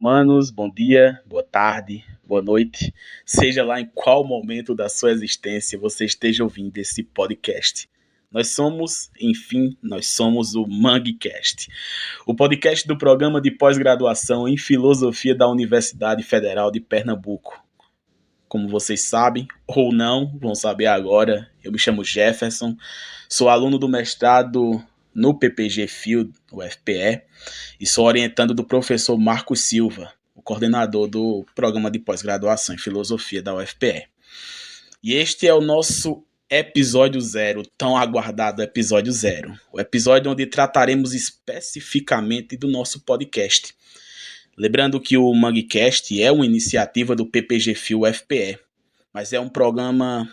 Manos, bom dia, boa tarde, boa noite. Seja lá em qual momento da sua existência você esteja ouvindo esse podcast. Nós somos o MangCast, o podcast do programa de pós-graduação em filosofia da Universidade Federal de Pernambuco. Como vocês sabem, ou não, vão saber agora, eu me chamo Jefferson, sou aluno do mestrado no PPG Field, o FPE, e sou orientando do professor Marcos Silva, o coordenador do programa de pós-graduação em filosofia da UFPE. E este é o nosso episódio zero, tão aguardado episódio zero, o episódio onde trataremos especificamente do nosso podcast. Lembrando que o MangCast é uma iniciativa do PPG Field UFPE, mas é um programa,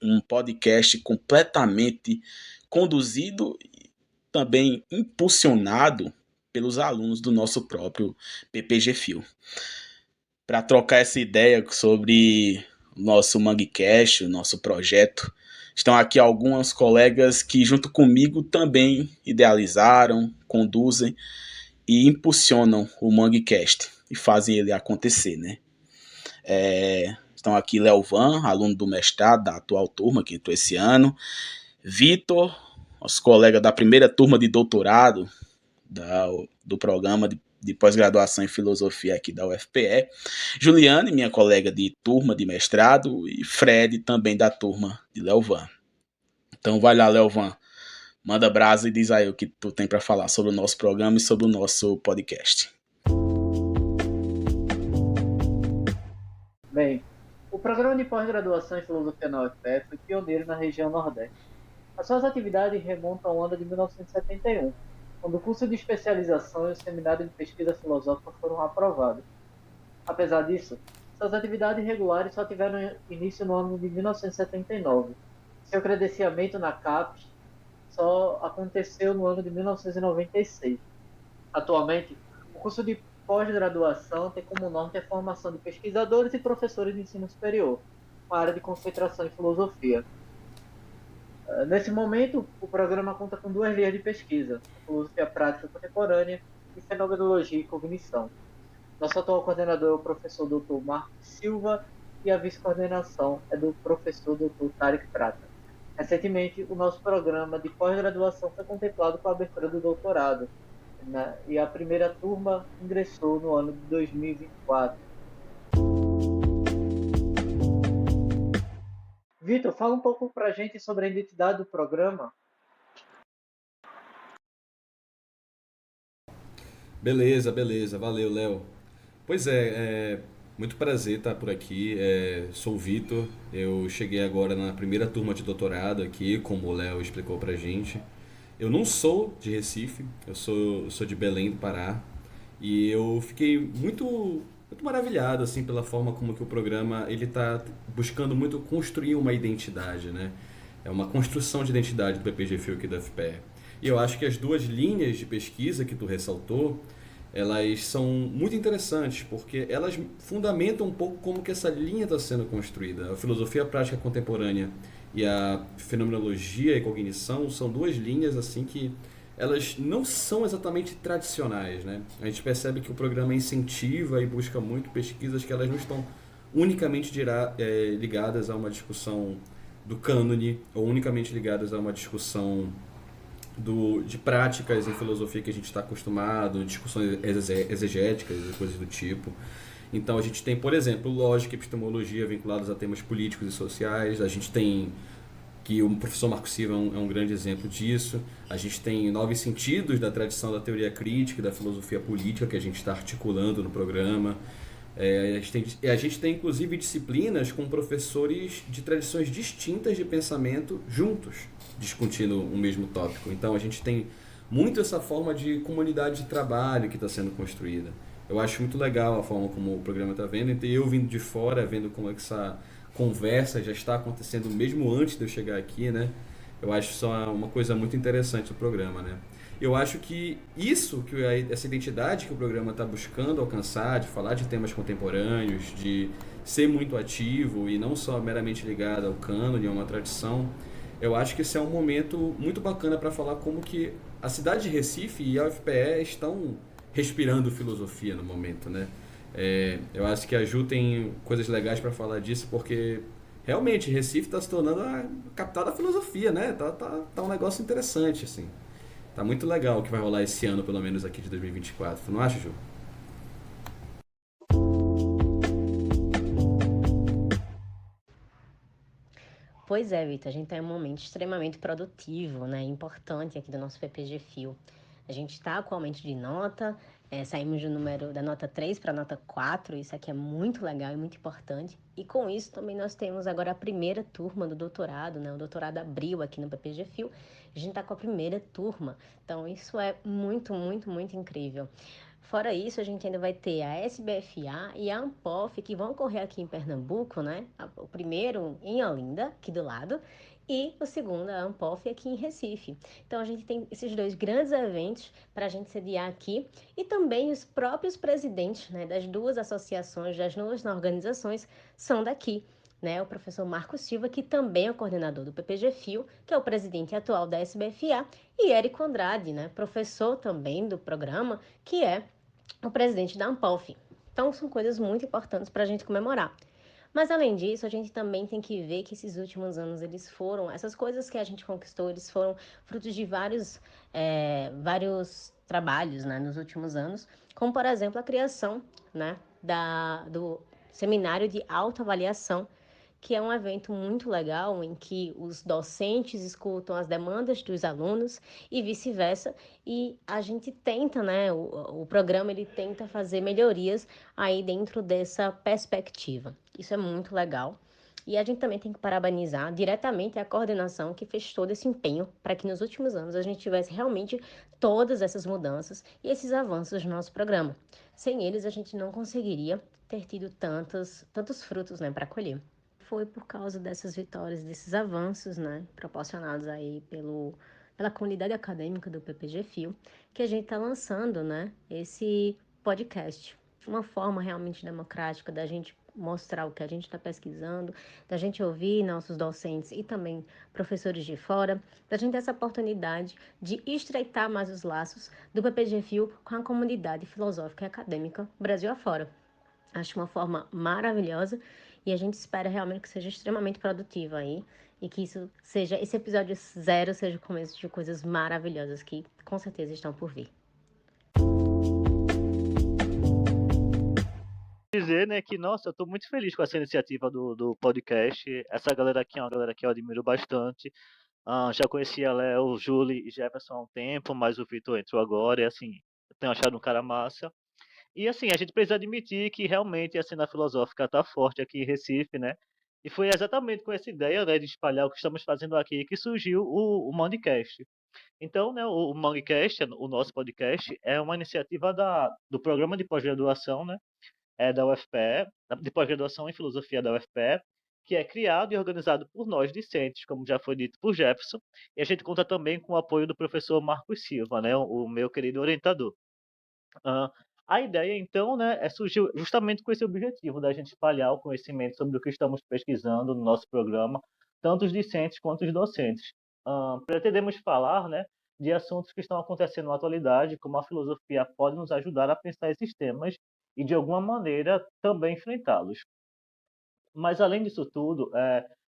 um podcast completamente conduzido e também impulsionado pelos alunos do nosso próprio PPG Field. Para trocar essa ideia sobre o nosso MangCast, o nosso projeto, estão aqui alguns colegas que junto comigo também idealizaram, conduzem e impulsionam o MangCast e fazem ele acontecer, né? Estão aqui Leovan, aluno do mestrado da atual turma que entrou esse ano, Vitor, nosso colega da primeira turma de doutorado do programa de pós-graduação em filosofia aqui da UFPE, Juliane, minha colega de turma de mestrado, e Fred, também da turma de Leovan. Então vai lá, Leovan, manda brasa e diz aí o que tu tem para falar sobre o nosso programa e sobre o nosso podcast. Bem, o programa de pós-graduação em filosofia na UFPE foi pioneiro na região Nordeste. As suas atividades remontam ao ano de 1971, quando o curso de especialização e o seminário de pesquisa filosófica foram aprovados. Apesar disso, suas atividades regulares só tiveram início no ano de 1979. Seu credenciamento na CAPES só aconteceu no ano de 1996. Atualmente, o curso de pós-graduação tem como norte a formação de pesquisadores e professores de ensino superior, com a área de concentração em filosofia. Nesse momento, o programa conta com 2 linhas de pesquisa, filosofia prática contemporânea e fenomenologia e cognição. Nosso atual coordenador é o professor Dr. Marcos Silva e a vice-coordenação é do professor Dr. Tarek Prata. Recentemente, o nosso programa de pós-graduação foi contemplado com a abertura do doutorado, né? E a primeira turma ingressou no ano de 2024. Vitor, fala um pouco para a gente sobre a identidade do programa. Beleza, valeu, Léo. Pois muito prazer estar por aqui. Sou o Vitor, eu cheguei agora na primeira turma de doutorado aqui, como o Léo explicou pra gente. Eu não sou de Recife, eu sou de Belém do Pará, e eu fiquei muito maravilhado assim pela forma como que o programa ele está buscando muito construir uma identidade, né? É uma construção de identidade do PPG Field aqui da FPE. E eu acho que as 2 linhas de pesquisa que tu ressaltou, elas são muito interessantes, porque elas fundamentam um pouco como que essa linha está sendo construída. A filosofia prática contemporânea e a fenomenologia e cognição são 2 linhas assim que elas não são exatamente tradicionais, né? A gente percebe que o programa incentiva e busca muito pesquisas que elas não estão unicamente ligadas a uma discussão do cânone ou unicamente ligadas a uma discussão de práticas em filosofia que a gente está acostumado, discussões exegéticas e coisas do tipo. Então a gente tem, por exemplo, lógica e epistemologia vinculadas a temas políticos e sociais. A gente tem, que o professor Marcos Silva é um grande exemplo disso. A gente tem 9 sentidos da tradição da teoria crítica e da filosofia política que a gente está articulando no programa. A gente tem inclusive disciplinas com professores de tradições distintas de pensamento juntos, discutindo o mesmo tópico. Então a gente tem muito essa forma de comunidade de trabalho que está sendo construída. Eu acho muito legal a forma como o programa está vendo, e eu vindo de fora, vendo como é que essa conversa já está acontecendo mesmo antes de eu chegar aqui, né? Eu acho só uma coisa muito interessante do programa, né? Eu acho que essa identidade que o programa está buscando alcançar, de falar de temas contemporâneos, de ser muito ativo e não só meramente ligado ao cânone, a uma tradição, eu acho que esse é um momento muito bacana para falar como que a cidade de Recife e a UFPE estão respirando filosofia no momento, né? Eu acho que a Ju tem coisas legais para falar disso, porque realmente Recife está se tornando a capital da filosofia, né? Tá um negócio interessante, assim. Tá muito legal o que vai rolar esse ano, pelo menos aqui de 2024. Tu não acha, Ju? Pois é, Vitor, a gente está em um momento extremamente produtivo, né? Importante aqui do nosso PPG Fio. A gente está com aumento de nota, saímos do número da nota 3 para a nota 4, isso aqui é muito legal e muito importante. E com isso também nós temos agora a primeira turma do doutorado, né? O doutorado abriu aqui no PPG Fio, a gente está com a primeira turma. Então isso é muito, muito, muito incrível. Fora isso, a gente ainda vai ter a SBFA e a Ampof, que vão ocorrer aqui em Pernambuco, né? O primeiro em Olinda, aqui do lado, e o segundo, a Ampof, aqui em Recife. Então, a gente tem esses dois grandes eventos para a gente sediar aqui, e também os próprios presidentes, né, das duas associações, das duas organizações, são daqui. Né, o professor Marco Silva, que também é o coordenador do PPG Fio, que é o presidente atual da SBFA, e Érico Andrade, né, professor também do programa, que é o presidente da Ampof. Então, são coisas muito importantes para a gente comemorar. Mas, além disso, a gente também tem que ver que esses últimos anos, essas coisas que a gente conquistou, eles foram frutos de vários trabalhos, né, nos últimos anos, como, por exemplo, a criação, né, do Seminário de Autoavaliação, que é um evento muito legal em que os docentes escutam as demandas dos alunos e vice-versa, e a gente tenta, né, o programa ele tenta fazer melhorias aí dentro dessa perspectiva. Isso é muito legal. E a gente também tem que parabenizar diretamente a coordenação que fez todo esse empenho para que nos últimos anos a gente tivesse realmente todas essas mudanças e esses avanços no nosso programa. Sem eles, a gente não conseguiria ter tido tantos frutos, né, para colher. Foi por causa dessas vitórias, desses avanços, né, proporcionados aí pela comunidade acadêmica do PPG Fio, que a gente está lançando, né, esse podcast. Uma forma realmente democrática da gente mostrar o que a gente está pesquisando, da gente ouvir nossos docentes e também professores de fora, da gente ter essa oportunidade de estreitar mais os laços do PPG Fio com a comunidade filosófica e acadêmica Brasil afora. Acho uma forma maravilhosa e a gente espera realmente que seja extremamente produtiva aí e que esse episódio 0 seja o começo de coisas maravilhosas que com certeza estão por vir. Dizer, né, que, nossa, eu tô muito feliz com essa iniciativa do podcast. Essa galera aqui é uma galera que eu admiro bastante. Já conhecia Léo, Julie e Jefferson há um tempo, mas o Vitor entrou agora e, assim, eu tenho achado um cara massa. E, assim, a gente precisa admitir que realmente a cena filosófica tá forte aqui em Recife, né? E foi exatamente com essa ideia, né, de espalhar o que estamos fazendo aqui que surgiu o Mandcast. Então, né, o Mandcast, o nosso podcast, é uma iniciativa do programa de pós-graduação, né? Da UFPE, de pós-graduação em filosofia da UFPE, que é criado e organizado por nós discentes, como já foi dito por Jefferson, e a gente conta também com o apoio do professor Marcos Silva, né, o meu querido orientador. Ah, a ideia, então, né, surgiu justamente com esse objetivo da gente espalhar o conhecimento sobre o que estamos pesquisando no nosso programa, tanto os discentes quanto os docentes. Pretendemos falar, né, de assuntos que estão acontecendo na atualidade, como a filosofia pode nos ajudar a pensar esses temas e, de alguma maneira, também enfrentá-los. Mas, além disso tudo,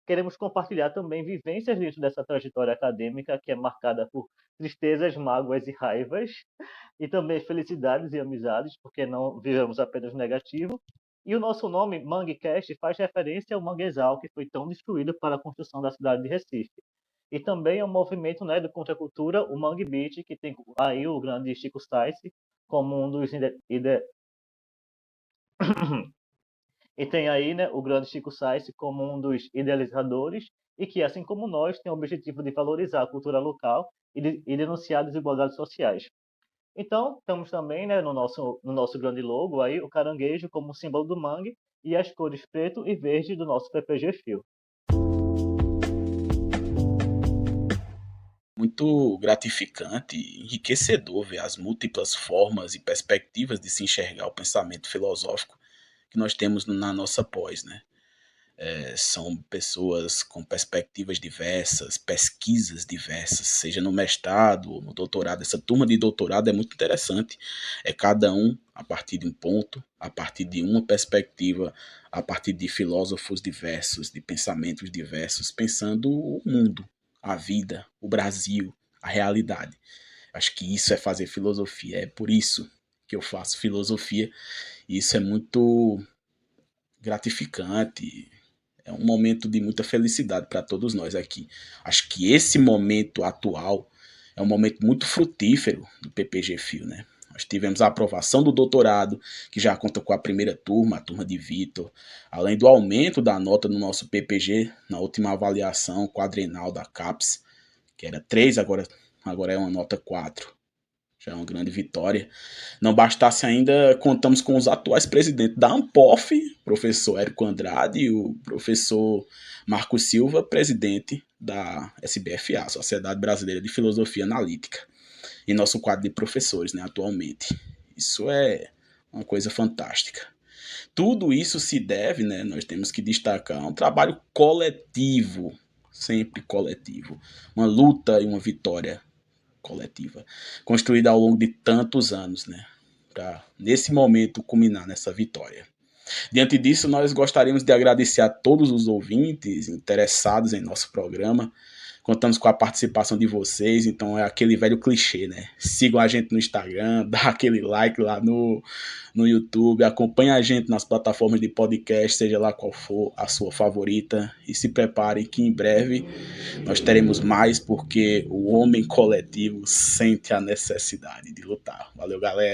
queremos compartilhar também vivências dentro dessa trajetória acadêmica que é marcada por tristezas, mágoas e raivas, e também felicidades e amizades, porque não vivemos apenas negativo. E o nosso nome, Manguecast, faz referência ao manguezal que foi tão destruído para a construção da cidade de Recife. E também é um movimento, né, de contracultura, o Mangue Beat, que tem aí o grande Chico Sainz como um dos e tem aí, né, o grande Chico Sainz como um dos idealizadores e que, assim como nós, tem o objetivo de valorizar a cultura local e denunciar desigualdades sociais. Então, temos também, né, no nosso grande logo aí o caranguejo como símbolo do mangue e as cores preto e verde do nosso PPG Fio. Muito gratificante e enriquecedor ver as múltiplas formas e perspectivas de se enxergar o pensamento filosófico que nós temos na nossa pós, né? São pessoas com perspectivas diversas, pesquisas diversas, seja no mestrado ou no doutorado. Essa turma de doutorado é muito interessante. É cada um a partir de um ponto, a partir de uma perspectiva, a partir de filósofos diversos, de pensamentos diversos, pensando o mundo, a vida, o Brasil, a realidade. Acho que isso é fazer filosofia. É por isso que eu faço filosofia. E isso é muito gratificante. É um momento de muita felicidade para todos nós aqui. Acho que esse momento atual é um momento muito frutífero do PPG Fio, né? Nós tivemos a aprovação do doutorado, que já conta com a primeira turma, a turma de Vitor, além do aumento da nota no nosso PPG, na última avaliação quadrenal da CAPES, que era 3, agora é uma nota 4. Já é uma grande vitória. Não bastasse ainda, contamos com os atuais presidentes da ANPOF, professor Érico Andrade, e o professor Marco Silva, presidente da SBFA, Sociedade Brasileira de Filosofia Analítica, em nosso quadro de professores, né, atualmente. Isso é uma coisa fantástica. Tudo isso se deve, né, nós temos que destacar, a um trabalho coletivo, sempre coletivo, uma luta e uma vitória coletiva, construída ao longo de tantos anos, né, para nesse momento culminar nessa vitória. Diante disso, nós gostaríamos de agradecer a todos os ouvintes interessados em nosso programa. Contamos com a participação de vocês, então é aquele velho clichê, né? Sigam a gente no Instagram, dá aquele like lá no YouTube, acompanhe a gente nas plataformas de podcast, seja lá qual for a sua favorita, e se preparem que em breve nós teremos mais, porque o homem coletivo sente a necessidade de lutar. Valeu, galera!